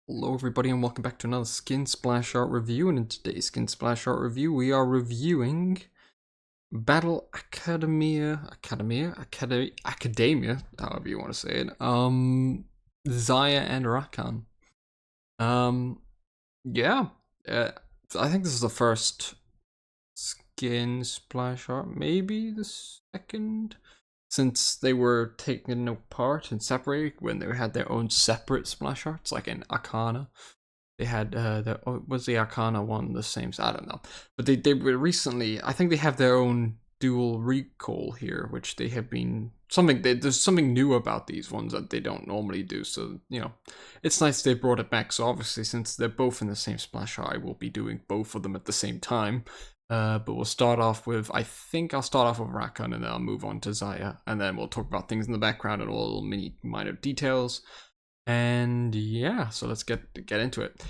Hello everybody and welcome back to another Skin Splash Art review, and in today's Skin Splash Art review we are reviewing Battle Academia, however you want to say it, Xayah and Rakan. Um, yeah, I think this is the first Skin Splash Art, maybe the second, since they were taken apart and separated when they had their own separate splash arts, like in Arcana. They had was the Arcana one the same? I don't know, but they were recently. I think they have their own dual recall here, which they have been something. There's something new about these ones that they don't normally do. So it's nice they brought it back. So obviously, since they're both in the same splash, I will be doing both of them at the same time. But we'll start off with, I think I'll start off with Rakan and then I'll move on to Xayah, and then we'll talk about things in the background and all little mini minor details. And yeah, so let's get into it.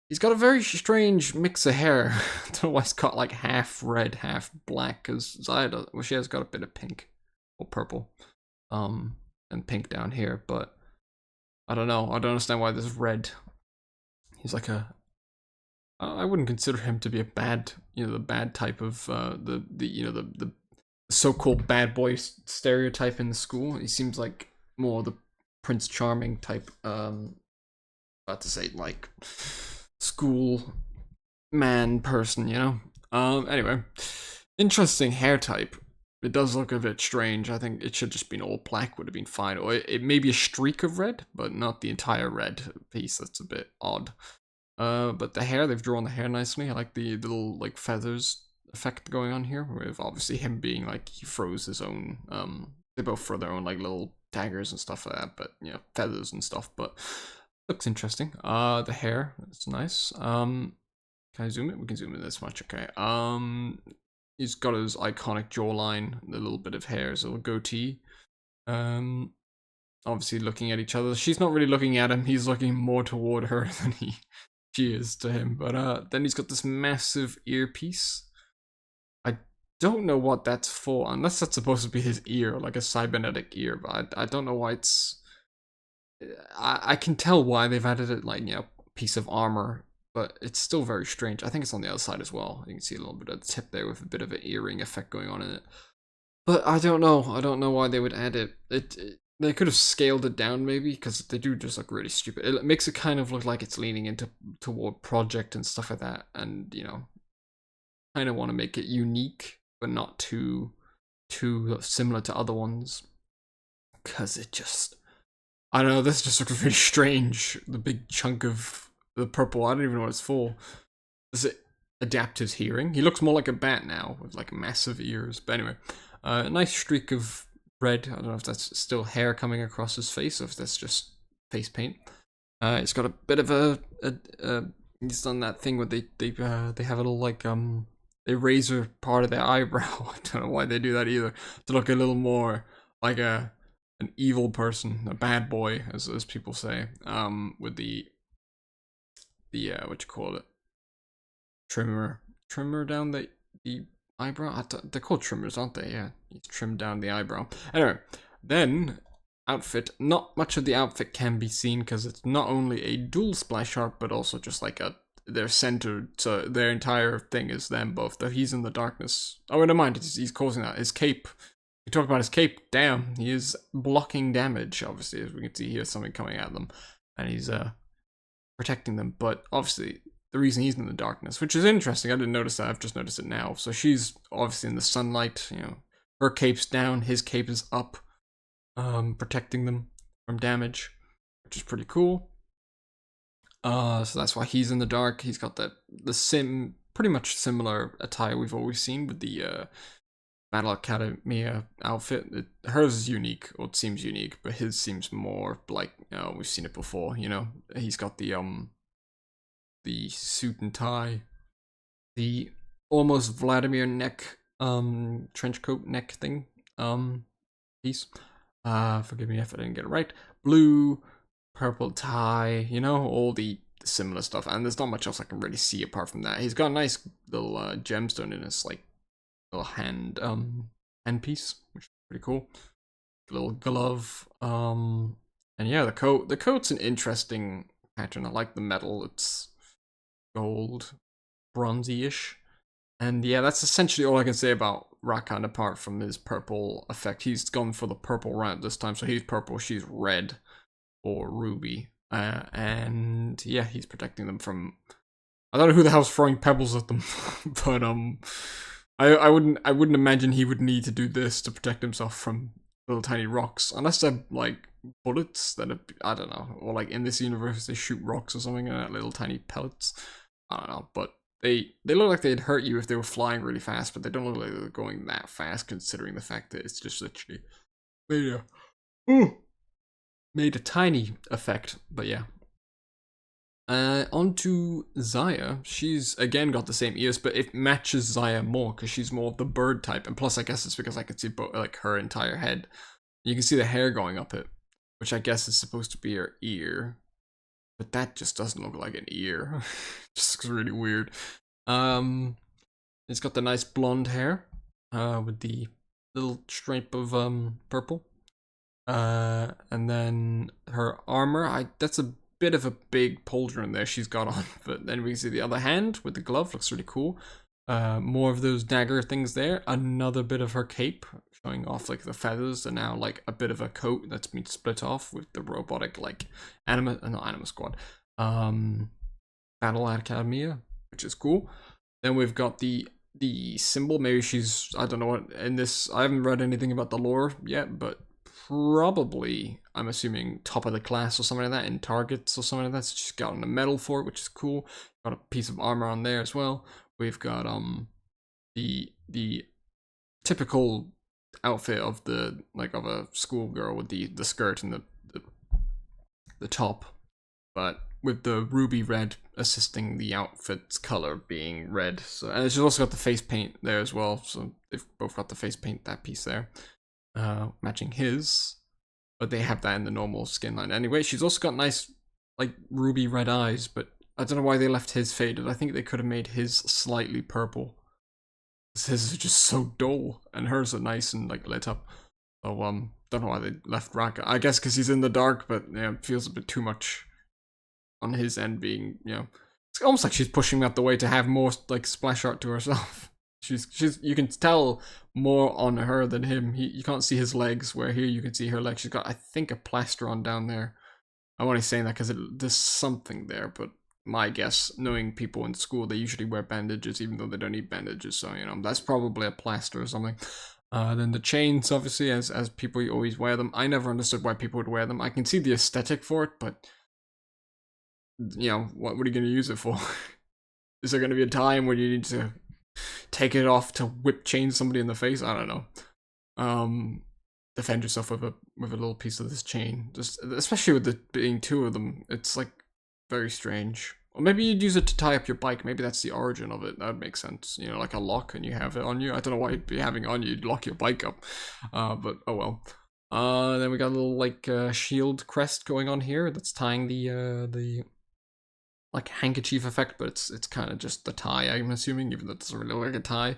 He's got a very strange mix of hair. I don't know why it's got like half red, half black, because Xayah does, well, she has got a bit of pink or purple, and pink down here, but I don't know. I don't understand why there's red. He's like a, I wouldn't consider him to be a bad, the bad type of the so-called bad boy stereotype in the school. He seems like more the Prince Charming type. About to say like school man person, Anyway, interesting hair type. It does look a bit strange. I think it should just been all black, would have been fine. Or it may be a streak of red, but not the entire red piece. That's a bit odd. But the hair, they've drawn the hair nicely. I like the little like feathers effect going on here, with obviously him being like he froze his own. They both throw their own like little daggers and stuff like that, but feathers and stuff. But looks interesting. The hair, it's nice. Can I zoom it? We can zoom in this much, okay. He's got his iconic jawline, the little bit of hair, his little goatee. Obviously looking at each other. She's not really looking at him, he's looking more toward her than she is to him. But then he's got this massive earpiece. I don't know what that's for, unless that's supposed to be his ear, like a cybernetic ear, but I don't know why it's... I can tell why they've added it, like, piece of armor, but it's still very strange. I think it's on the other side as well. You can see a little bit of the tip there with a bit of an earring effect going on in it. But I don't know. I don't know why they would add it. They could have scaled it down maybe, because they do just look really stupid. It makes it kind of look like it's leaning into toward project and stuff like that, and kind of want to make it unique, but not too similar to other ones, because it just... I don't know, this just looks really strange. The big chunk of the purple, I don't even know what it's for. Does it adapt his hearing? He looks more like a bat now, with like massive ears. But anyway, a nice streak of red. I don't know if that's still hair coming across his face, or if that's just face paint. It's got a bit of a he's done that thing where they have a little like they razor part of their eyebrow. I don't know why they do that either, to look a little more like an evil person, a bad boy, as people say, with the what you call it, trimmer down the eyebrow. They're called trimmers, aren't they? Yeah, you trim down the eyebrow. Anyway, then outfit. Not much of the outfit can be seen because it's not only a dual splash art, but also just like they're centered, so their entire thing is them both. Though he's in the darkness. Oh, never mind. He's causing that. His cape. We talk about his cape. Damn, he is blocking damage. Obviously, as we can see here, something coming at them, and he's protecting them. But obviously, the reason he's in the darkness, which is interesting. I didn't notice that. I've just noticed it now. So she's obviously in the sunlight. Her cape's down. His cape is up, protecting them from damage, which is pretty cool. So that's why he's in the dark. He's got the pretty much similar attire we've always seen with the Battle Academia outfit. Hers is unique, or it seems unique, but his seems more like, we've seen it before. He's got the suit and tie, the almost Vladimir neck, trench coat neck thing, piece. Forgive me if I didn't get it right. Blue, purple tie, all the similar stuff, and there's not much else I can really see apart from that. He's got a nice little gemstone in his like little hand piece, which is pretty cool. Little glove, and yeah, the coat's an interesting pattern. I like the metal. It's gold, bronzy-ish. And yeah, that's essentially all I can say about Rakan apart from his purple effect. He's gone for the purple route this time, so he's purple, she's red or ruby. And yeah, he's protecting them from. I don't know who the hell's throwing pebbles at them, but I wouldn't imagine he would need to do this to protect himself from little tiny rocks, unless they're like bullets that are, I don't know, or like in this universe they shoot rocks or something and little tiny pellets. I don't know, but they look like they'd hurt you if they were flying really fast, but they don't look like they're going that fast considering the fact that it's just literally made a tiny effect. But yeah. On to Xayah. She's again got the same ears, but it matches Xayah more because she's more of the bird type. And plus, I guess it's because I can see like her entire head. You can see the hair going up it, which I guess is supposed to be her ear. But that just doesn't look like an ear. Just looks really weird. It's got the nice blonde hair, with the little stripe of purple. And then her armor, that's a bit of a big pauldron there she's got on, but then we see the other hand with the glove, looks really cool. More of those dagger things there. Another bit of her cape showing off like the feathers, and now like a bit of a coat that's been split off with the robotic like not Anima Squad, Battle Academia, which is cool. Then we've got the symbol. Maybe she's, I don't know what in this. I haven't read anything about the lore yet, but probably I'm assuming top of the class or something like that in targets or something like that. So she's got a medal for it, which is cool. Got a piece of armor on there as well. We've got the typical outfit of the of a schoolgirl with the skirt and the top, but with the ruby red assisting the outfit's color being red. So, and she's also got the face paint there as well. So they've both got the face paint, that piece there, matching his. But they have that in the normal skin line anyway. She's also got nice like ruby red eyes, but I don't know why they left his faded. I think they could have made his slightly purple. His is just so dull, and hers are nice and like lit up. So don't know why they left Raka. I guess because he's in the dark, but yeah, it feels a bit too much on his end. Being, you know, it's almost like she's pushing that the way to have more like splash art to herself. She's you can tell more on her than him. You can't see his legs, where here you can see her legs. She's got, I think, a plaster on down there. I'm only saying that because there's something there, but my guess, knowing people in school, they usually wear bandages even though they don't need bandages, so you know, that's probably a plaster or something. Then the chains, obviously, as people always wear them. I never understood why people would wear them. I can see the aesthetic for it, but you know, what are you going to use it for? Is there going to be a time when you need to take it off to whip chain somebody in the face? I don't know. Defend yourself with a little piece of this chain, just especially with it being two of them. It's like very strange. Or maybe you'd use it to tie up your bike. Maybe that's the origin of it. That would make sense. You know, like a lock, and you have it on you. I don't know why you'd be having it on you. You'd lock your bike up. But oh well. Then we got a little like shield crest going on here that's tying the like handkerchief effect, but it's kind of just the tie, I'm assuming, even though it doesn't really look like a tie.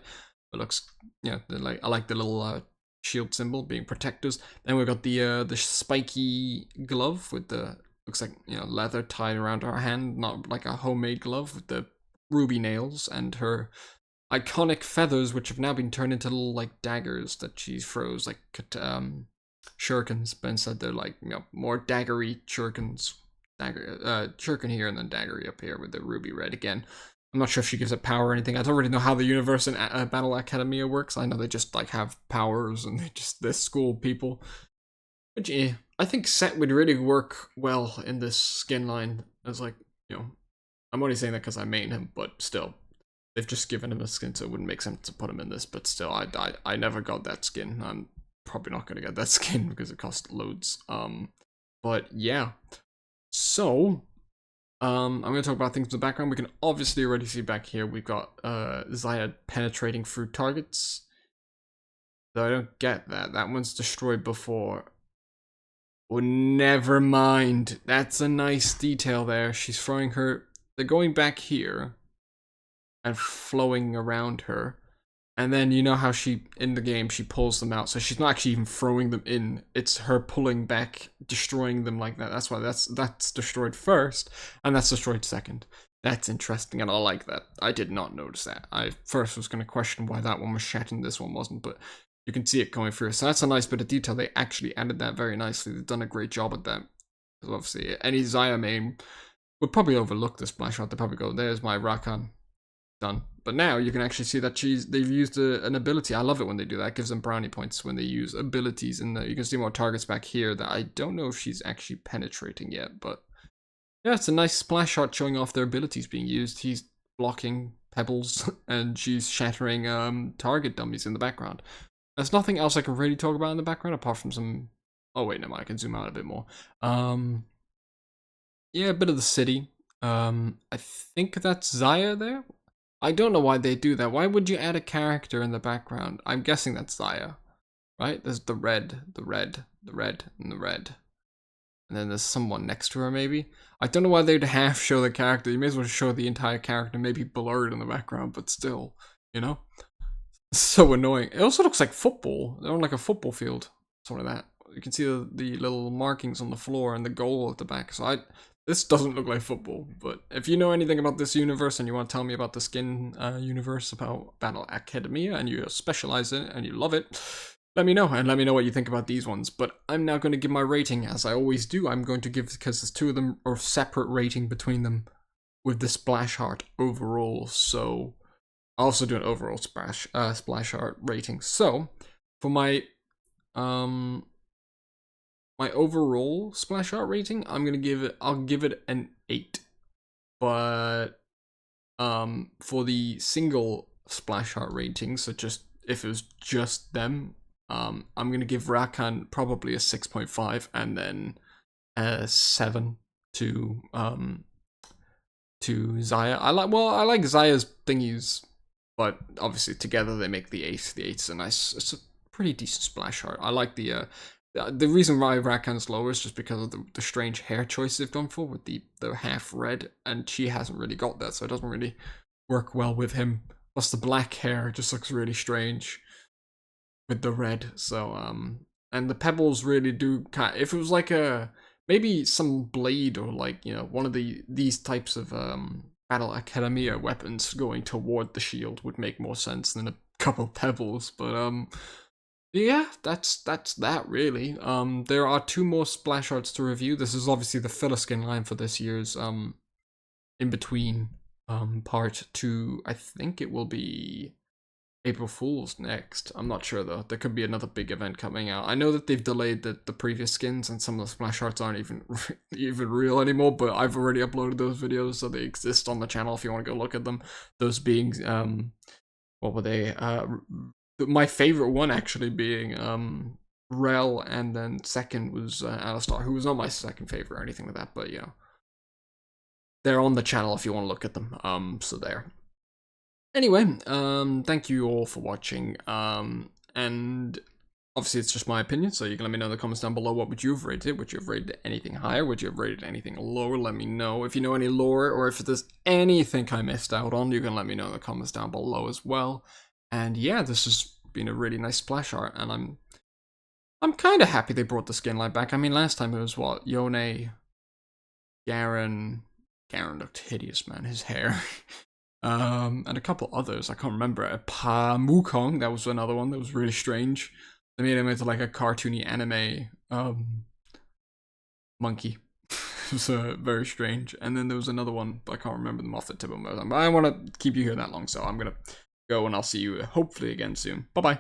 It looks, yeah, like, I like the little shield symbol being protectors. Then we've got the spiky glove with the, looks like, you know, leather tied around her hand, not like a homemade glove, with the ruby nails, and her iconic feathers, which have now been turned into little like daggers that she throws, like shurikens, but instead they're like, you know, more daggery shurikens. Dagger, shuriken here and then daggery up here with the ruby red again. I'm not sure if she gives it power or anything. I don't really know how the universe in Battle Academia works. I know they just like have powers and they school people. Which, yeah, I think Set would really work well in this skin line. As like, you know, I'm only saying that because I main him, but still, they've just given him a skin, so it wouldn't make sense to put him in this. But still, I never got that skin. I'm probably not gonna get that skin because it costs loads. But yeah. So, I'm going to talk about things in the background. We can obviously already see back here we've got Xayah penetrating through targets. Though I don't get that. That one's destroyed before. Oh, never mind. That's a nice detail there. She's throwing her... They're going back here and flowing around her. And then you know how she, in the game, she pulls them out. So she's not actually even throwing them in. It's her pulling back, destroying them like that. That's why that's destroyed first, and that's destroyed second. That's interesting, and I like that. I did not notice that. I first was going to question why that one was shattered and this one wasn't, but you can see it going through. So that's a nice bit of detail. They actually added that very nicely. They've done a great job at that. Because obviously, any Xayah main would probably overlook this splash shot. They probably go, there's my Rakan. Done. But now you can actually see that they've used an ability. I love it when they do that. It gives them brownie points when they use abilities. And you can see more targets back here that I don't know if she's actually penetrating yet. But yeah, it's a nice splash shot showing off their abilities being used. He's blocking pebbles and she's shattering target dummies in the background. There's nothing else I can really talk about in the background apart from some... Oh wait, no, I can zoom out a bit more. Yeah, a bit of the city. I think that's Xayah there. I don't know why they do that. Why would you add a character in the background? I'm guessing that's Xayah, right? There's the red, the red, the red, and the red. And then there's someone next to her, maybe? I don't know why they'd half show the character. You may as well show the entire character, maybe blurred in the background, but still, you know? So annoying. It also looks like football. They're on like a football field. Sort of that. You can see the little markings on the floor and the goal at the back. So this doesn't look like football, but if you know anything about this universe and you want to tell me about the skin universe, about Battle Academia, and you specialize in it and you love it, let me know, and let me know what you think about these ones. But I'm now going to give my rating, as I always do. I'm going to give, because there's two of them, or separate rating between them, with the splash art overall. So I'll also do an overall splash art rating. So for my my overall splash art rating, I'll give it an 8. But for the single splash art rating, so just if it was just them, I'm gonna give Rakan probably a 6.5 and then a 7 to Xayah. I like Xayah's thingies, but obviously together they make the 8. The 8's a nice, it's a pretty decent splash art. I like the reason why Rakan's lower is just because of the strange hair choice they've gone for with the half red, and she hasn't really got that, so it doesn't really work well with him. Plus the black hair just looks really strange with the red. So and the pebbles really do kind of, if it was like maybe some blade or like, you know, one of these types of Battle Academia weapons going toward the shield would make more sense than a couple pebbles. But yeah, that's that really. There are 2 more splash arts to review. This is obviously the filler skin line for this year's in between part 2. I think it will be April Fool's next. I'm not sure though. There could be another big event coming out. I know that they've delayed the previous skins and some of the splash arts aren't even real anymore, but I've already uploaded those videos, so they exist on the channel if you want to go look at them. Those being what were they? My favorite one actually being Rel, and then second was Alistar, who was not my second favorite or anything like that, but you know, they're on the channel if you want to look at them. So there. Anyway, thank you all for watching. And obviously it's just my opinion, so you can let me know in the comments down below what would you have rated it. Would you have rated anything higher? Would you have rated anything lower? Let me know. If you know any lore, or if there's anything I missed out on, you can let me know in the comments down below as well. And yeah, this has been a really nice splash art, and I'm kind of happy they brought the skin line back. I mean, last time it was what, Yone, Garen looked hideous, man. His hair, and a couple others I can't remember. Mukong, that was another one that was really strange. They made him into like a cartoony anime monkey. It was very strange. And then there was another one, but I can't remember them off the tip of my tongue. But I don't want to keep you here that long, so I'm gonna go, and I'll see you hopefully again soon. Bye bye.